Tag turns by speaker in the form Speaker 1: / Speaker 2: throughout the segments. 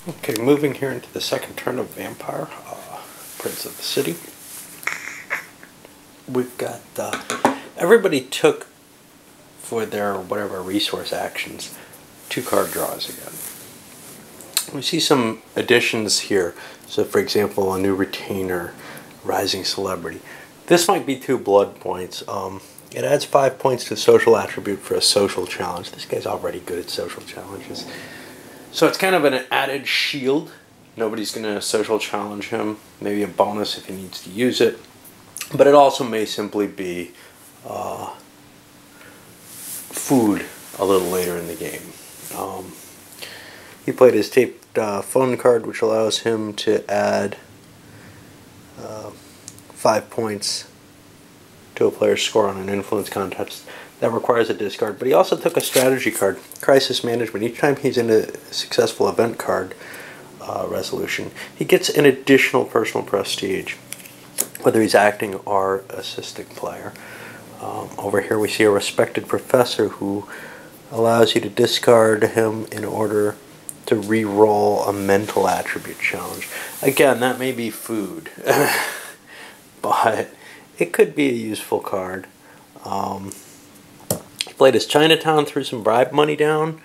Speaker 1: Okay, moving here into the second turn of Vampire, Prince of the City. We've got, everybody took, for their whatever resource actions, 2 card draws again. We see some additions here. So for example, a new retainer, rising celebrity. This might be 2 blood points. It adds 5 points to social attribute for a social challenge. This guy's already good at social challenges. So it's kind of an added shield. Nobody's going to social challenge him. Maybe a bonus if he needs to use it. But it also may simply be food a little later in the game. He played his taped phone card, which allows him to add 5 points to a player's score on an influence contest. That requires a discard, but he also took a strategy card, Crisis Management. Each time he's in a successful event card resolution, he gets an additional personal prestige, whether he's acting or assisting player. Over here we see a respected professor who allows you to discard him in order to re-roll a mental attribute challenge. Again, that may be food, but it could be a useful card. Played as Chinatown, threw some bribe money down,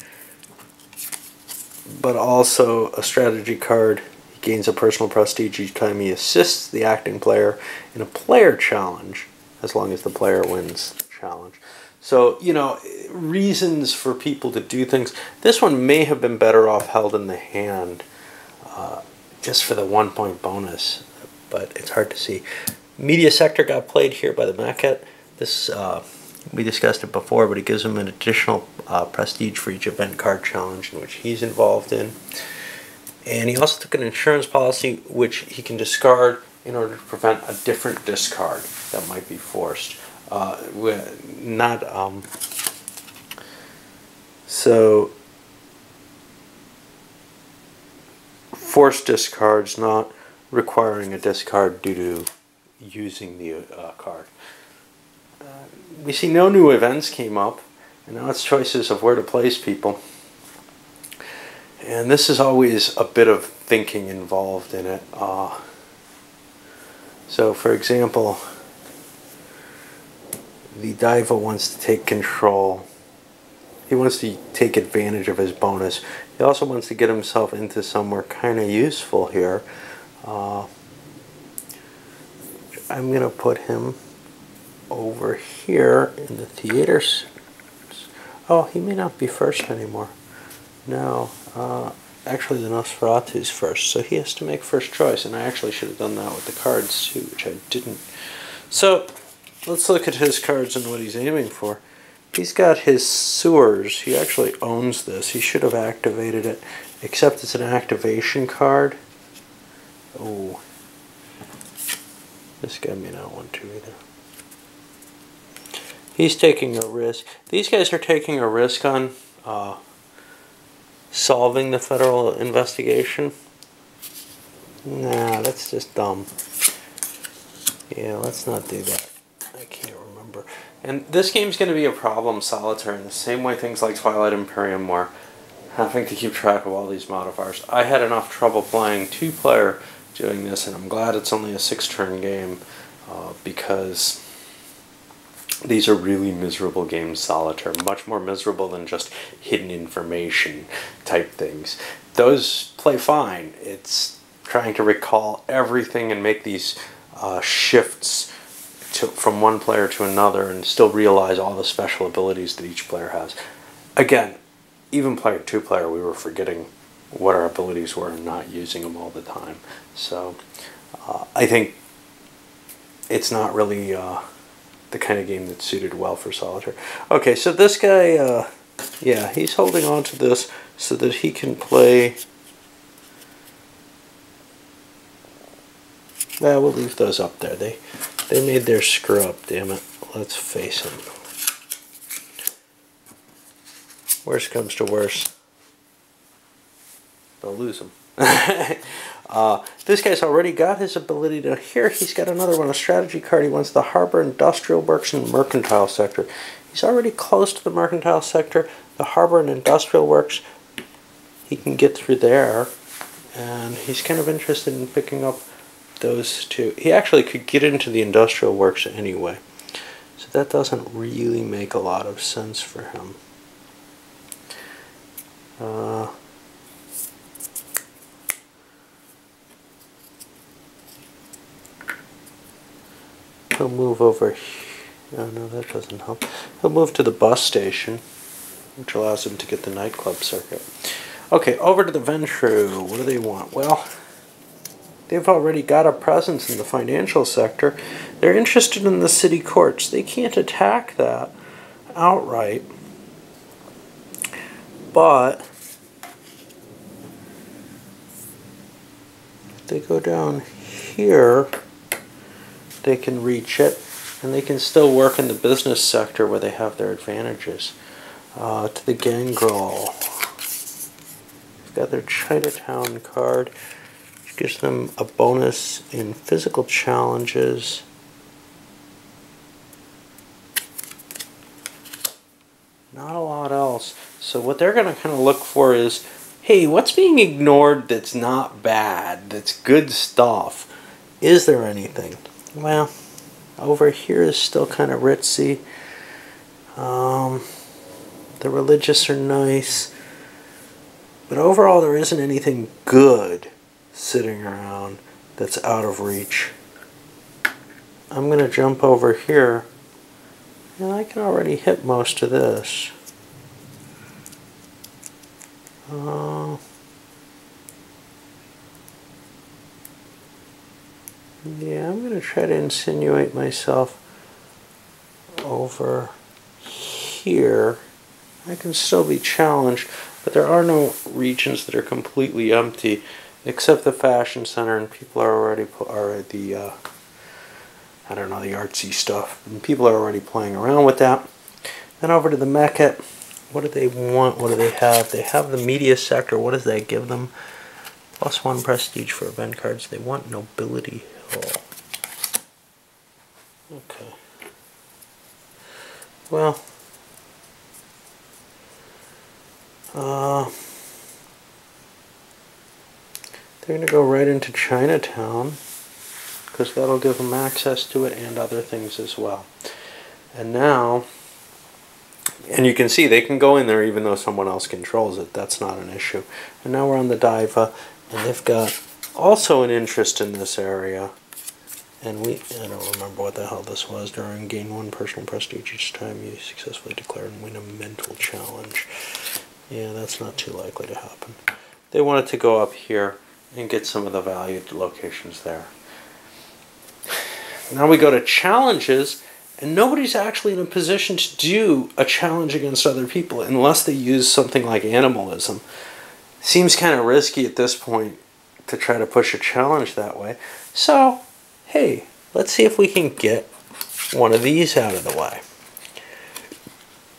Speaker 1: but also a strategy card. He gains a personal prestige each time he assists the acting player in a player challenge, as long as the player wins the challenge. So, you know, reasons for people to do things. This one may have been better off held in the hand, just for the 1 point bonus, but it's hard to see. Media Sector got played here by the Maquette. This, we discussed it before, but it gives him an additional prestige for each event card challenge in which he's involved in. And he also took an insurance policy which he can discard in order to prevent a different discard that might be forced. So forced discards, not requiring a discard due to using the card. We see no new events came up, and now it's choices of where to place people. And this is always a bit of thinking involved in it. So for example, the Diva wants to take control. He wants to take advantage of his bonus. He also wants to get himself into somewhere kind of useful here. I'm going to put him over here in the theaters. Oh, he may not be first anymore. No, actually the Nosferatu's first, so he has to make first choice, and I actually should have done that with the cards too, which I didn't. So, let's look at his cards and what he's aiming for. He's got his sewers. He actually owns this. He should have activated it, except it's an activation card. Oh, this guy may not want to either. He's taking a risk. These guys are taking a risk on solving the federal investigation. Nah, that's just dumb. Yeah, let's not do that. I can't remember. And this game's going to be a problem solitaire in the same way things like Twilight Imperium were, having to keep track of all these modifiers. I had enough trouble playing 2-player doing this, and I'm glad it's only a 6-turn game because these are really miserable games solitaire, much more miserable than just hidden information type things. Those play fine. It's trying to recall everything and make these shifts from one player to another and still realize all the special abilities that each player has. Again, even playing 2-player, we were forgetting what our abilities were and not using them all the time. So I think it's not really the kind of game that's suited well for solitaire. Okay, so this guy, yeah, he's holding on to this so that he can play. Well, we'll leave those up there. They made their screw up, damn it. Let's face them. Worst comes to worst, they'll lose them. This guy's already got his ability to... Here, he's got another one, a strategy card. He wants the Harbor, Industrial Works, and Mercantile Sector. He's already close to the Mercantile Sector. The Harbor and Industrial Works, he can get through there. and he's kind of interested in picking up those two. He actually could get into the industrial works anyway, so that doesn't really make a lot of sense for him. He'll move over here. Oh, no, that doesn't help. He'll move to the bus station, which allows him to get the nightclub circuit. Okay, over to the Ventrue. What do they want? Well, they've already got a presence in the financial sector. They're interested in the city courts. They can't attack that outright. But if they go down here, they can reach it, and they can still work in the business sector where they have their advantages. To the Gangrel. They've got their Chinatown card, which gives them a bonus in physical challenges. Not a lot else. So what they're going to kind of look for is, hey, what's being ignored that's not bad, that's good stuff? Is there anything? Well, over here is still kind of ritzy. The religious are nice. But overall, there isn't anything good sitting around that's out of reach. I'm going to jump over here. And I can already hit most of this. Yeah, I'm going to try to insinuate myself over here. I can still be challenged, but there are no regions that are completely empty, except the Fashion Center, and people are already the I don't know, the artsy stuff, and people are already playing around with that. Then over to the Mecca. What do they want? What do they have? They have the media sector. What does that give them? +1 prestige for event cards. They want Nobility Hill. Okay. Well, they're going to go right into Chinatown, because that'll give them access to it and other things as well. And now, and you can see they can go in there even though someone else controls it. That's not an issue. And now we're on the Diva, and they've got also an interest in this area. And I don't remember what the hell this was. During gain 1 personal prestige each time you successfully declare and win a mental challenge. Yeah, that's not too likely to happen. They wanted to go up here and get some of the valued locations there. Now we go to challenges, and nobody's actually in a position to do a challenge against other people unless they use something like animalism. Seems kind of risky at this point to try to push a challenge that way. So, hey, let's see if we can get one of these out of the way.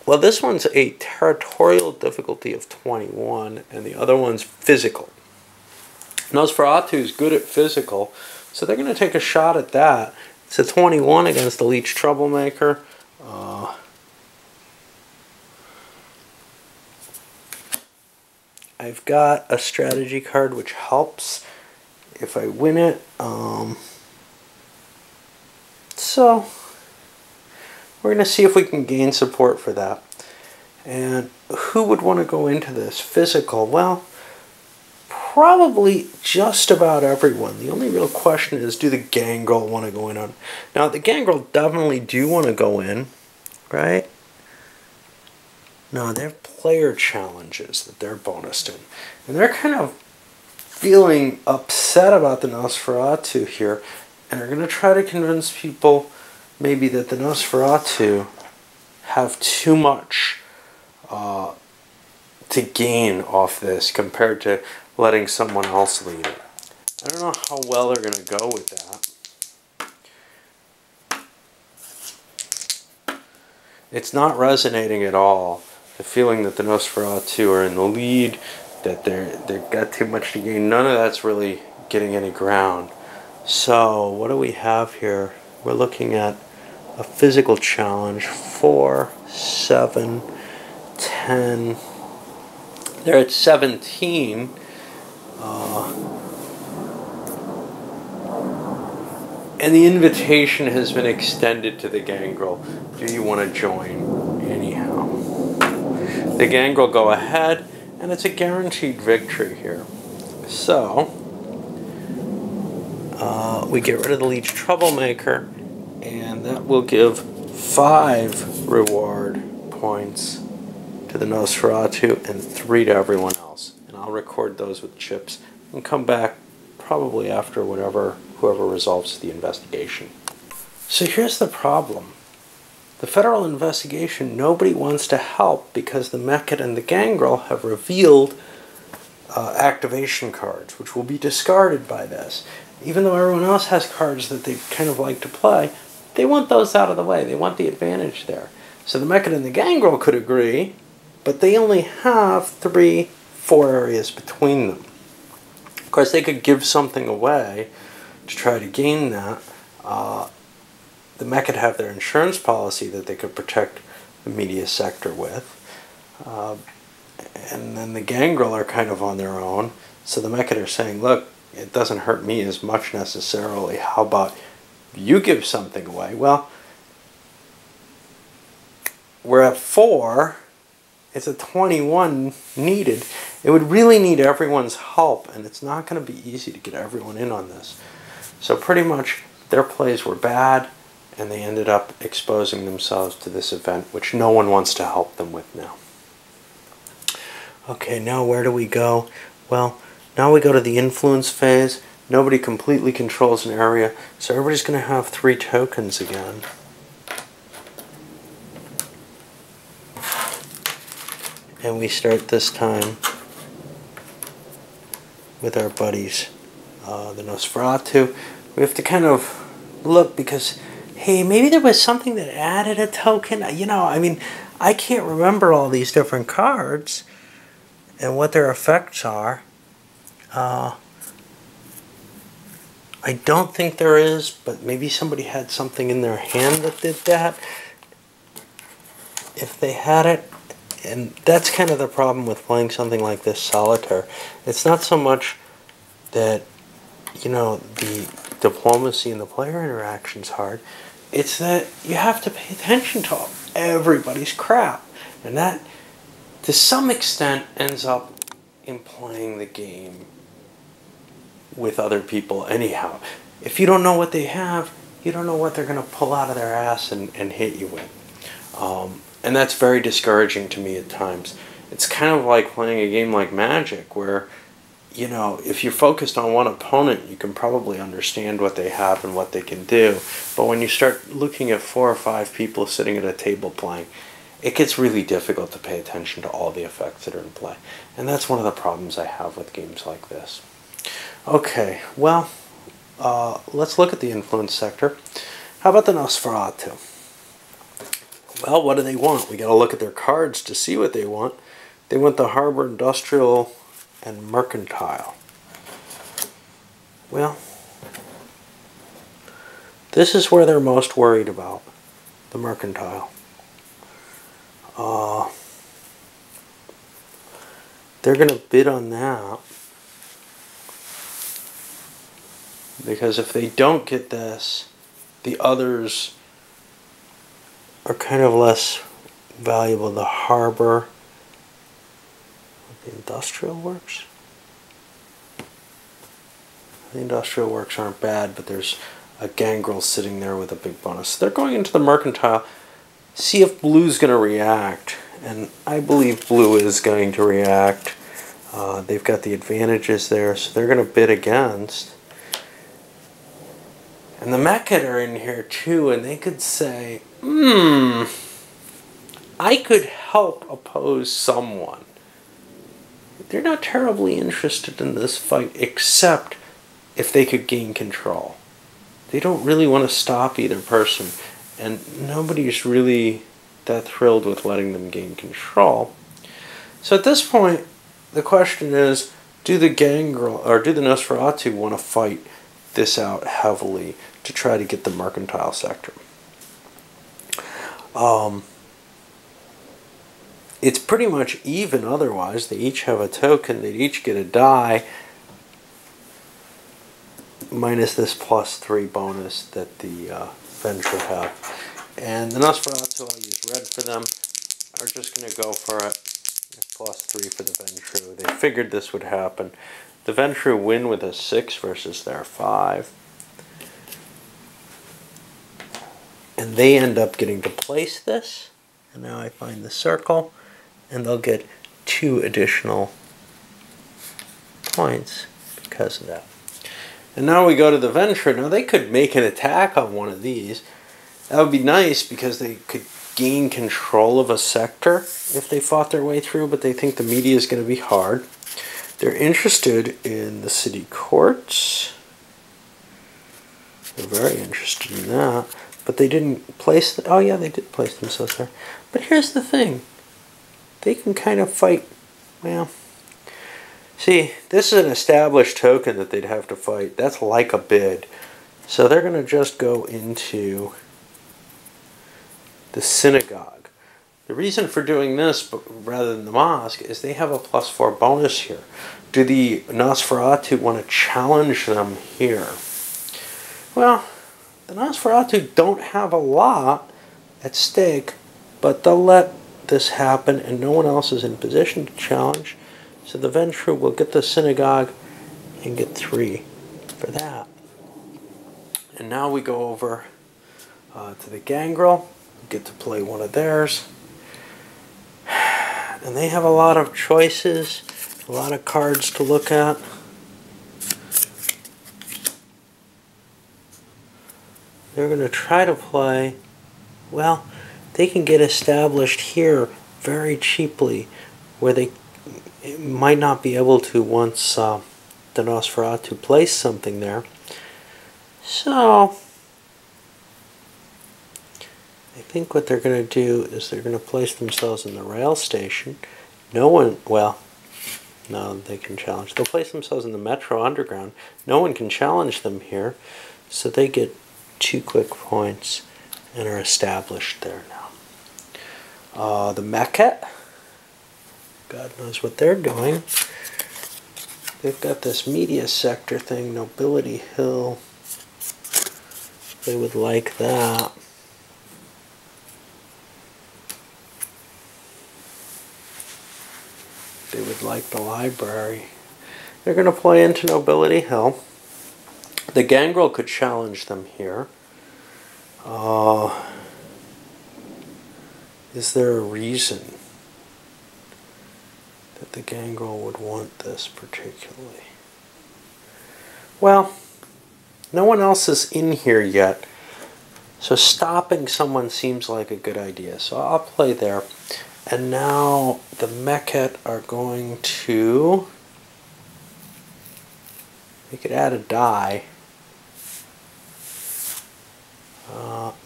Speaker 1: Well, this one's a territorial difficulty of 21, and the other one's physical. Nosferatu's good at physical, so they're going to take a shot at that. It's a 21 against the Leech Troublemaker. I've got a strategy card which helps if I win it. So we're going to see if we can gain support for that. And who would want to go into this? Physical. Well, probably just about everyone. The only real question is, do the Gangrel want to go in on? Now, the Gangrel definitely do want to go in, right? No, they have player challenges that they're bonused in. And they're kind of feeling upset about the Nosferatu here, and are going to try to convince people maybe that the Nosferatu have too much to gain off this compared to letting someone else lead it. I don't know how well they're going to go with that. It's not resonating at all. The feeling that the Nosferatu are in the lead, that they've got too much to gain, none of that's really getting any ground. So what do we have here? We're looking at a physical challenge, 4, 7, 10. They're at 17. And the invitation has been extended to the Gangrel. Do you want to join anyhow? The Gangrel go ahead, and it's a guaranteed victory here. So, we get rid of the Leech Troublemaker, and that will give 5 reward points to the Nosferatu and 3 to everyone else. And I'll record those with chips and come back probably after whoever resolves the investigation. So here's the problem. The federal investigation, nobody wants to help because the Mechid and the Gangrel have revealed activation cards, which will be discarded by this. Even though everyone else has cards that they kind of like to play, they want those out of the way. They want the advantage there. So the Mechid and the Gangrel could agree, but they only have 3-4 areas between them. Of course, they could give something away to try to gain that. The Mechid have their insurance policy that they could protect the media sector with. And then the Gangrel are kind of on their own. So the Mechid are saying, look, it doesn't hurt me as much necessarily. How about you give something away? Well, we're at 4. It's a 21 needed. It would really need everyone's help, and it's not going to be easy to get everyone in on this. So pretty much their plays were bad, and they ended up exposing themselves to this event, which no one wants to help them with now. Okay, now where do we go? Well, now we go to the influence phase. Nobody completely controls an area, so everybody's going to have 3 tokens again. And we start this time with our buddies, the Nosferatu. We have to kind of look because, hey, maybe there was something that added a token. You know, I mean, I can't remember all these different cards and what their effects are. I don't think there is, but maybe somebody had something in their hand that did that. If they had it, and that's kind of the problem with playing something like this solitaire. It's not so much that, you know, the diplomacy and the player interaction is hard. It's that you have to pay attention to everybody's crap. And that, to some extent, ends up in playing the game with other people anyhow. If you don't know what they have, you don't know what they're going to pull out of their ass and hit you with. And that's very discouraging to me at times. It's kind of like playing a game like Magic where, you know, if you're focused on one opponent, you can probably understand what they have and what they can do. But when you start looking at 4 or 5 people sitting at a table playing, it gets really difficult to pay attention to all the effects that are in play. And that's one of the problems I have with games like this. Okay, well, let's look at the influence sector. How about the Nosferatu? Well, what do they want? We got to look at their cards to see what they want. They want the Harbor, Industrial, and Mercantile. Well, this is where they're most worried about, the Mercantile. They're going to bid on that because if they don't get this, the others are kind of less valuable. The Harbor, the Industrial Works. The Industrial Works aren't bad, but there's a Gangrel sitting there with a big bonus. They're going into the Mercantile. See if Blue's going to react, and I believe Blue is going to react. They've got the advantages there, so they're going to bid against. And the Mechid are in here too, and they could say, I could help oppose someone. They're not terribly interested in this fight, except if they could gain control. They don't really want to stop either person, and nobody's really that thrilled with letting them gain control. So at this point, the question is, do the Gangrel, or do the Nosferatu want to fight this out heavily to try to get the Mercantile sector? It's pretty much even otherwise. They each have a token, they each get a die. minus this +3 bonus that the Ventrue have. And the Nosferatu, I'll use red for them, are just going to go for it. +3 for the Ventrue. They figured this would happen. The Ventrue win with a 6 versus their 5. And they end up getting to place this. And now I find the circle. And they'll get 2 additional points because of that. And now we go to the Ventrue. Now they could make an attack on one of these. That would be nice because they could gain control of a sector if they fought their way through, but they think the media is going to be hard. They're interested in the city courts. They're very interested in that, but they didn't place oh yeah, they did place themselves there. But here's the thing. They can kind of fight, well, see, this is an established token that they'd have to fight. That's like a bid. So they're going to just go into the synagogue. The reason for doing this rather than the mosque is they have a +4 bonus here. Do the Nosferatu want to challenge them here? Well, the Nosferatu don't have a lot at stake, but they'll let this happen and no one else is in position to challenge. So the Ventrue will get the synagogue and get 3 for that. And now we go over to the Gangrel. Get to play one of theirs. And they have a lot of choices, a lot of cards to look at. They're going to try to play, well, they can get established here very cheaply, where they might not be able to once the Nosferatu place something there. So I think what they're going to do is they're going to place themselves in the rail station. No one, well, no, they can challenge. They'll place themselves in the Metro Underground. No one can challenge them here. So they get 2 quick points and are established there now. The Meket, God knows what they're doing. They've got this media sector thing, Nobility Hill. They would like that. They would like the library. They're going to play into Nobility Hill. The Gangrel could challenge them here. Is there a reason that the Gangrel would want this particularly? Well, no one else is in here yet, so stopping someone seems like a good idea. So I'll play there. And now the Meket are going to, they could add a die.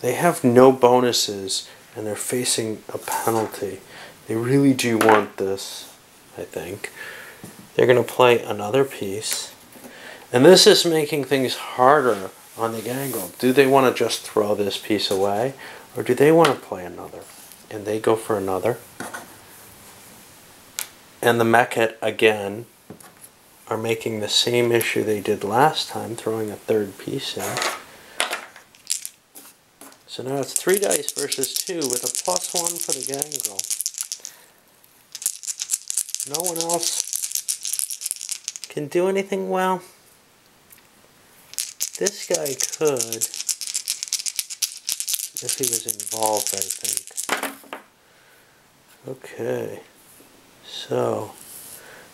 Speaker 1: They have no bonuses and they're facing a penalty. They really do want this, I think. They're going to play another piece. And this is making things harder on the Gangrel. Do they want to just throw this piece away? Or do they want to play another? And they go for another. And the Meket, again, are making the same issue they did last time, throwing a 3rd piece in. So now it's 3 dice versus 2 with a +1 for the Gangrel. No one else can do anything well. This guy could, if he was involved, I think. Okay. So,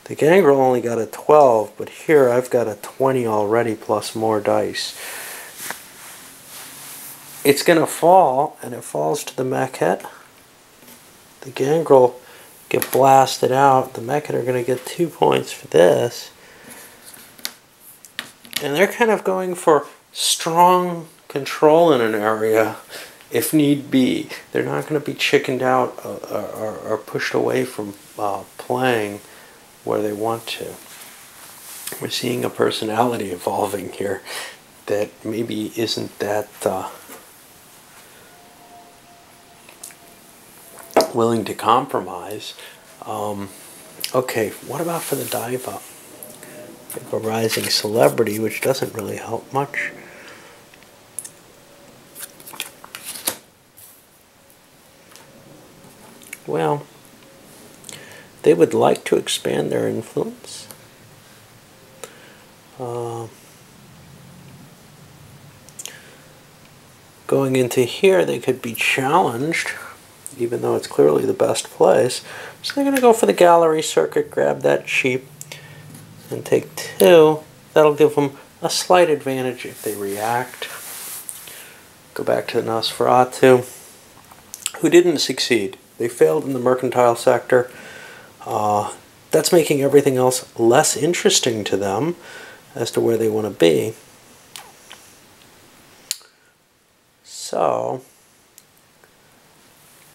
Speaker 1: the Gangrel only got a 12, but here I've got a 20 already plus more dice. It's going to fall, and it falls to the Meket. The Gangrel get blasted out. The Meket are going to get 2 points for this. And they're kind of going for strong control in an area if need be. They're not going to be chickened out or pushed away from playing where they want to. We're seeing a personality evolving here that maybe isn't that willing to compromise. Okay, what about for the dive up? If a rising celebrity, which doesn't really help much. Well, they would like to expand their influence. Going into here, they could be challenged, even though it's clearly the best place. So they're going to go for the gallery circuit, grab that cheap, and take 2. That'll give them a slight advantage if they react. Go back to the Nosferatu, who didn't succeed. They failed in the mercantile sector. That's making everything else less interesting to them as to where they want to be. So,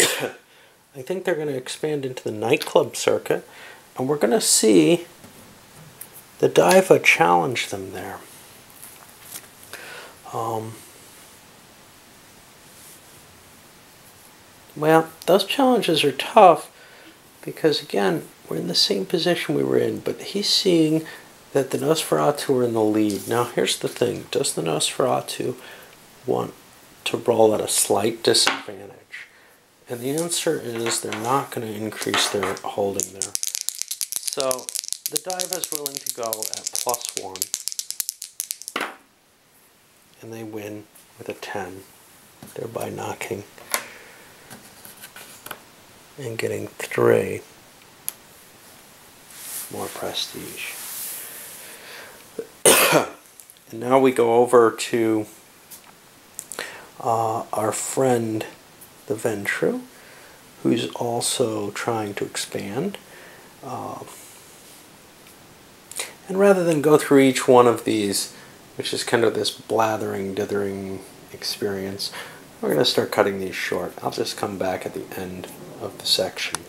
Speaker 1: I think they're going to expand into the nightclub circuit, and we're going to see the Diva challenge them there. Well, those challenges are tough because, again, we're in the same position we were in, but he's seeing that the Nosferatu are in the lead. Now, here's the thing. Does the Nosferatu want to roll at a slight disadvantage? And the answer is they're not going to increase their holding there. So the Diva is willing to go at +1. And they win with a 10, thereby knocking and getting 3 more prestige. And now we go over to our friend the Ventrue, who's also trying to expand. And rather than go through each one of these, which is kind of this blathering, dithering experience, we're going to start cutting these short. I'll just come back at the end of the section.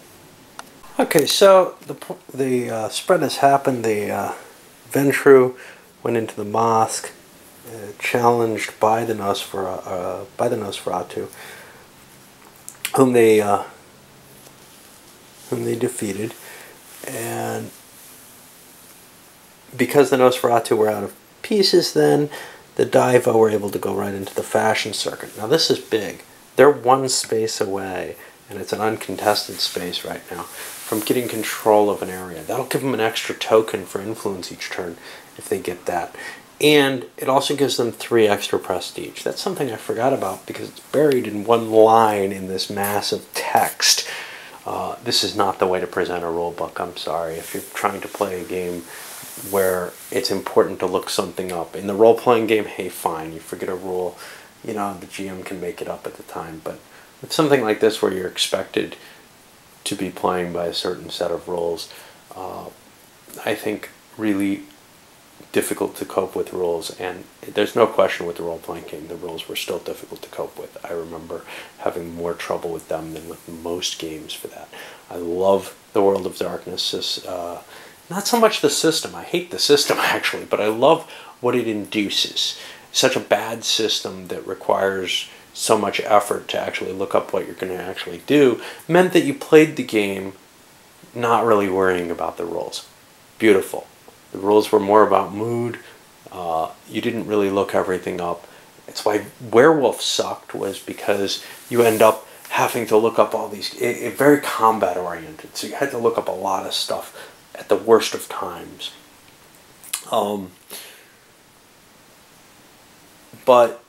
Speaker 1: Okay, so the spread has happened. The Ventrue went into the mosque, challenged by the Nosferatu, whom they defeated, and because the Nosferatu were out of pieces, then the Diva were able to go right into the fashion circuit. Now this is big. They're 1 space away, and it's an uncontested space right now, from getting control of an area. That'll give them an extra token for influence each turn if they get that. And it also gives them 3 extra prestige. That's something I forgot about because it's buried in 1 line in this massive text. This is not the way to present a rule book, I'm sorry. If you're trying to play a game where it's important to look something up. In the role-playing game, hey, fine, you forget a rule, you know, the GM can make it up at the time. But with something like this where you're expected to be playing by a certain set of rules, I think really difficult to cope with rules, and there's no question with the role-playing game the rules were still difficult to cope with. I remember having more trouble with them than with most games for that. I love the World of Darkness. Not so much the system. I hate the system actually, but I love what it induces. Such a bad system that requires so much effort to actually look up what you're going to actually do meant that you played the game not really worrying about the rules. Beautiful. The rules were more about mood. You didn't really look everything up. It's why Werewolf sucked, was because you end up having to look up all these, very combat oriented, so you had to look up a lot of stuff at the worst of times. But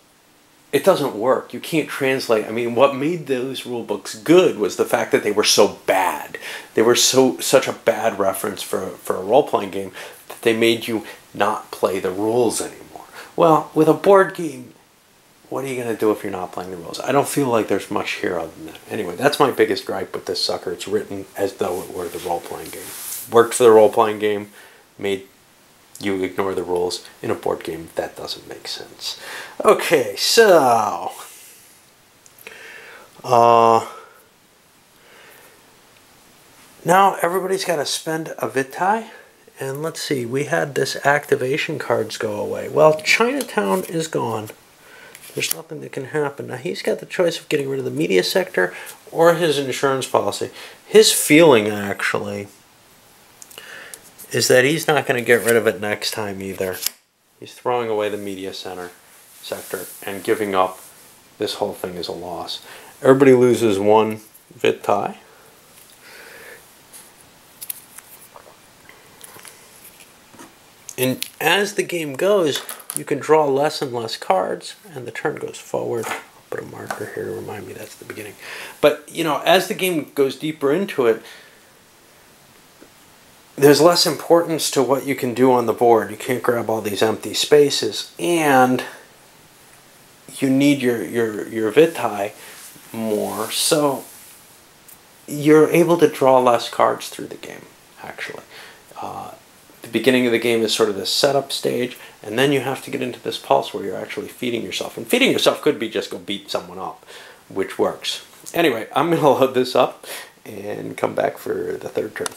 Speaker 1: it doesn't work. You can't translate. I mean, what made those rule books good was the fact that they were so bad. They were such a bad reference for a role-playing game that they made you not play the rules anymore. Well, with a board game, what are you going to do if you're not playing the rules? I don't feel like there's much here other than that. Anyway, that's my biggest gripe with this sucker. It's written as though it were the role-playing game. Worked for the role-playing game, made you ignore the rules. In a board game, that doesn't make sense. Okay, so now everybody's got to spend a Vitae, and let's see, we had this activation cards go away. Well, Chinatown is gone. There's nothing that can happen. Now he's got the choice of getting rid of the media sector or his insurance policy. His feeling actually is that he's not going to get rid of it next time either. He's throwing away the media sector and giving up. This whole thing is a loss. Everybody loses one Vitae. And as the game goes, you can draw less and less cards, and the turn goes forward. I'll put a marker here to remind me that's the beginning. But, you know, as the game goes deeper into it, there's less importance to what you can do on the board. You can't grab all these empty spaces, and you need your Vitae more, so you're able to draw less cards through the game, actually. The beginning of the game is sort of the setup stage, and then you have to get into this pulse where you're actually feeding yourself. And feeding yourself could be just go beat someone up, which works. Anyway, I'm going to load this up and come back for the third turn.